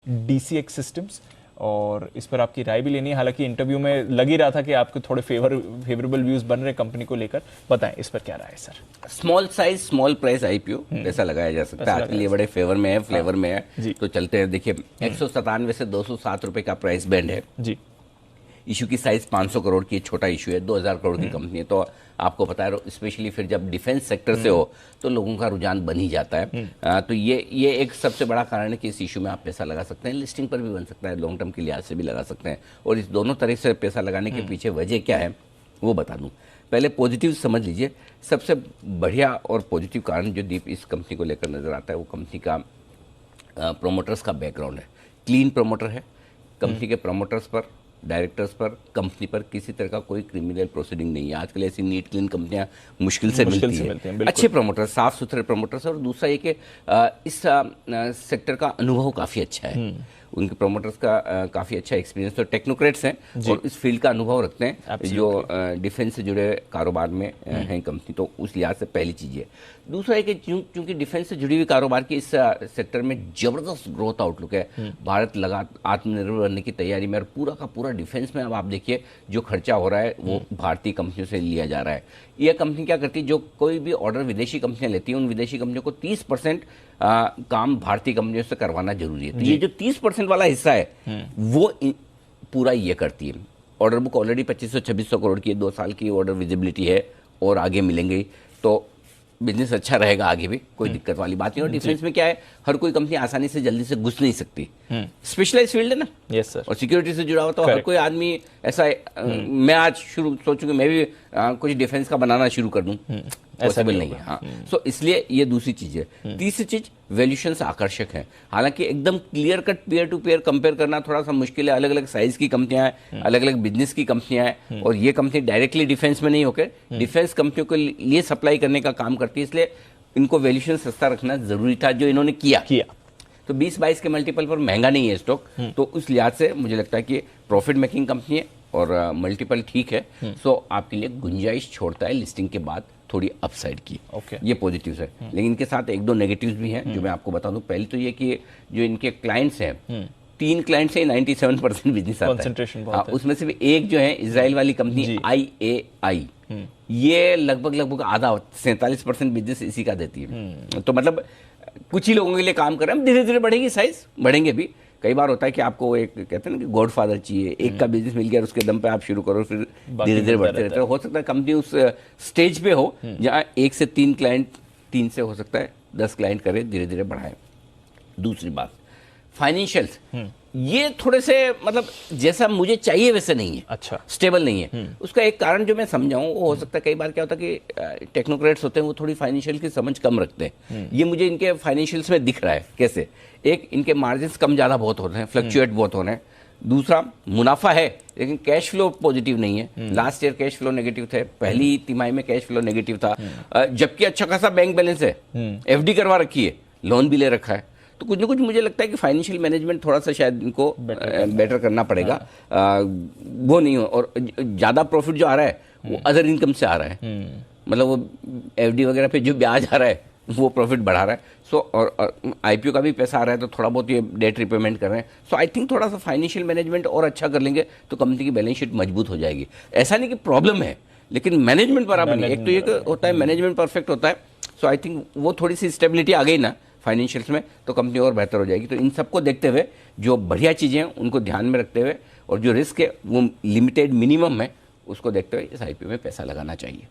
DCX systems, और इस पर आपकी राय भी लेनी है। हालांकि इंटरव्यू में लग ही रहा था कि आपके थोड़े फेवरेबल व्यूज बन रहे कंपनी को लेकर, बताएं इस पर क्या राय है sir. Small size small price IPO पैसा लगाया जा सकता है, आज के लिए बड़े फेवर में है, फ्लेवर में है, तो चलते हैं। देखिए 197 से 207 रुपए का प्राइस बैंड है जी। इशू की साइज 500 करोड़ की छोटा इशू है, 2000 करोड़ की कंपनी है, तो आपको पता है स्पेशली फिर जब डिफेंस सेक्टर से हो तो लोगों का रुझान बन ही जाता है। तो ये एक सबसे बड़ा कारण है कि इस इशू में आप पैसा लगा सकते हैं। लिस्टिंग पर भी बन सकता है, लॉन्ग टर्म के लिहाज से भी लगा सकते हैं, और इस दोनों तरह से पैसा लगाने के पीछे वजह क्या है वो बता दूं। पहले पॉजिटिव समझ लीजिए। सबसे बढ़िया और पॉजिटिव कारण जो दीप इस कंपनी को लेकर नजर आता है वो कंपनी का प्रोमोटर्स का बैकग्राउंड है। क्लीन प्रोमोटर है। कंपनी के प्रोमोटर्स पर, डायरेक्टर्स पर, कंपनी पर किसी तरह का कोई क्रिमिनल प्रोसीडिंग नहीं है। आजकल ऐसी नीट क्लीन कंपनियां मुश्किल से मिलती हैं। अच्छे प्रोमोटर, साफ सुथरे प्रोमोटर्स। और दूसरा ये कि इस सेक्टर का अनुभव काफ़ी अच्छा है। उनके प्रोमोटर्स का काफ़ी अच्छा एक्सपीरियंस, तो टेक्नोक्रेट्स हैं और इस फील्ड का अनुभव रखते हैं जो डिफेंस से जुड़े कारोबार में हैं कंपनी, तो उस लिहाज से पहली चीज़ है। दूसरा है कि चूंकि डिफेंस से जुड़ी हुई कारोबार की इस सेक्टर में ज़बरदस्त ग्रोथ आउटलुक है। भारत लगा आत्मनिर्भर बनने की तैयारी में, और पूरा का पूरा डिफेंस में अब आप देखिए जो खर्चा हो रहा है वो भारतीय कंपनियों से लिया जा रहा है। यह कंपनी क्या करती है, जो कोई भी ऑर्डर विदेशी कंपनियां लेती हैं उन विदेशी कंपनियों को 30% काम भारतीय कंपनियों से करवाना जरूरी है। तो ये जो 30% वाला हिस्सा है वो पूरा ये करती है। ऑर्डर बुक ऑलरेडी 2500-2600 करोड़ की 2 साल की ऑर्डर विजिबिलिटी है और आगे मिलेंगे, तो बिजनेस अच्छा रहेगा आगे भी, कोई दिक्कत वाली बात नहीं। और डिफेंस में क्या है, हर कोई कंपनी आसानी से जल्दी से घुस नहीं सकती, स्पेशलाइज फील्ड है ना। Yes sir. और सिक्योरिटी से जुड़ा हुआ तो हर कोई आदमी ऐसा मैं आज शुरू सोचूं कि मैं भी कुछ डिफेंस का बनाना शुरू कर दूं, पॉसिबल नहीं है। हाँ, सो इसलिए ये दूसरी चीज है। तीसरी चीज, वैल्यूएशन आकर्षक है। हालांकि एकदम clear cut pair to pair compare करना थोड़ा सा मुश्किल है। अलग अलग साइज की कंपनियां हैं, अलग अलग बिजनेस की कंपनियां हैं, और ये कंपनी डायरेक्टली डिफेंस में नहीं होकर डिफेंस कंपनियों के लिए सप्लाई करने का काम करती है, इसलिए इनको वैल्यूएशन सस्ता रखना जरूरी था, जो इन्होंने किया। तो 20-22 के मल्टीपल पर महंगा नहीं है स्टॉक, तो उस लिहाज से मुझे लगता है कि प्रॉफिट मेकिंग कंपनी है और मल्टीपल ठीक है। सो आपके लिए गुंजाइश छोड़ता है लिस्टिंग के बाद थोड़ी अपसाइड की। ये पॉजिटिव्स है। लेकिन इनके साथ एक दो नेगेटिव्स भी हैं जो मैं आपको बता दूं। पहली तो ये कि जो इनके क्लाइंट्स हैं, 3 क्लाइंट्स से 97% बिजनेस आता है। उसमें से भी एक जो है इजराइल वाली कंपनी IAI, ये लगभग आधा 47% बिजनेस इसी का देती है। तो मतलब कुछ ही लोगों के लिए काम कर रहे हैं। धीरे धीरे बढ़ेगी साइज, बढ़ेंगे भी। कई बार होता है कि आपको एक कहते हैं ना कि गॉडफादर चाहिए, एक का बिजनेस मिल गया उसके दम पे आप शुरू करो, फिर धीरे धीरे बढ़ते रहते हो। हो सकता है कंपनी उस स्टेज पे हो जहाँ 1 से 3 क्लाइंट, 3 से हो सकता है 10 क्लाइंट करे, धीरे धीरे बढ़ाए। दूसरी बात, फाइनेंशियल्स ये थोड़े से मतलब जैसा मुझे चाहिए वैसे नहीं है। अच्छा, स्टेबल नहीं है। उसका एक कारण जो मैं समझाऊं वो हो सकता है, कई बार क्या होता है कि टेक्नोक्रेट्स होते हैं वो थोड़ी फाइनेंशियल की समझ कम रखते हैं। ये मुझे इनके फाइनेंशियल्स में दिख रहा है। कैसे? एक, इनके मार्जिन्स कम ज़्यादा बहुत हो रहे हैं, फ्लक्चुएट बहुत हो रहे हैं। दूसरा, मुनाफा है लेकिन कैश फ्लो पॉजिटिव नहीं है। Last year cash flow negative थे, पहली तिमाही में कैश फ्लो नेगेटिव था, जबकि अच्छा खासा बैंक बैलेंस है, FD करवा रखी है, लोन भी ले रखा है। तो कुछ ना कुछ मुझे लगता है कि फाइनेंशियल मैनेजमेंट थोड़ा सा शायद इनको बेटर करना पड़ेगा। वो नहीं हो, और ज़्यादा प्रॉफिट जो आ रहा है वो अदर इनकम से आ रहा है। मतलब वो FD वगैरह पे जो ब्याज आ रहा है वो प्रॉफिट बढ़ा रहा है। सो और IPO का भी पैसा आ रहा है, तो थोड़ा बहुत ये डेट रिपेमेंट कर रहे हैं। सो आई थिंक थोड़ा सा फाइनेंशियल मैनेजमेंट और अच्छा कर लेंगे तो कंपनी की बैलेंस शीट मजबूत हो जाएगी। ऐसा नहीं कि प्रॉब्लम है, लेकिन मैनेजमेंट बराबर नहीं। एक तो ये होता है मैनेजमेंट परफेक्ट होता है, सो आई थिंक वो थोड़ी सी स्टेबिलिटी आ गई ना फाइनेंशियल्स में, तो कंपनी और बेहतर हो जाएगी। तो इन सबको देखते हुए, जो बढ़िया चीज़ें हैं उनको ध्यान में रखते हुए, और जो रिस्क है वो लिमिटेड मिनिमम है, उसको देखते हुए इस IPO में पैसा लगाना चाहिए।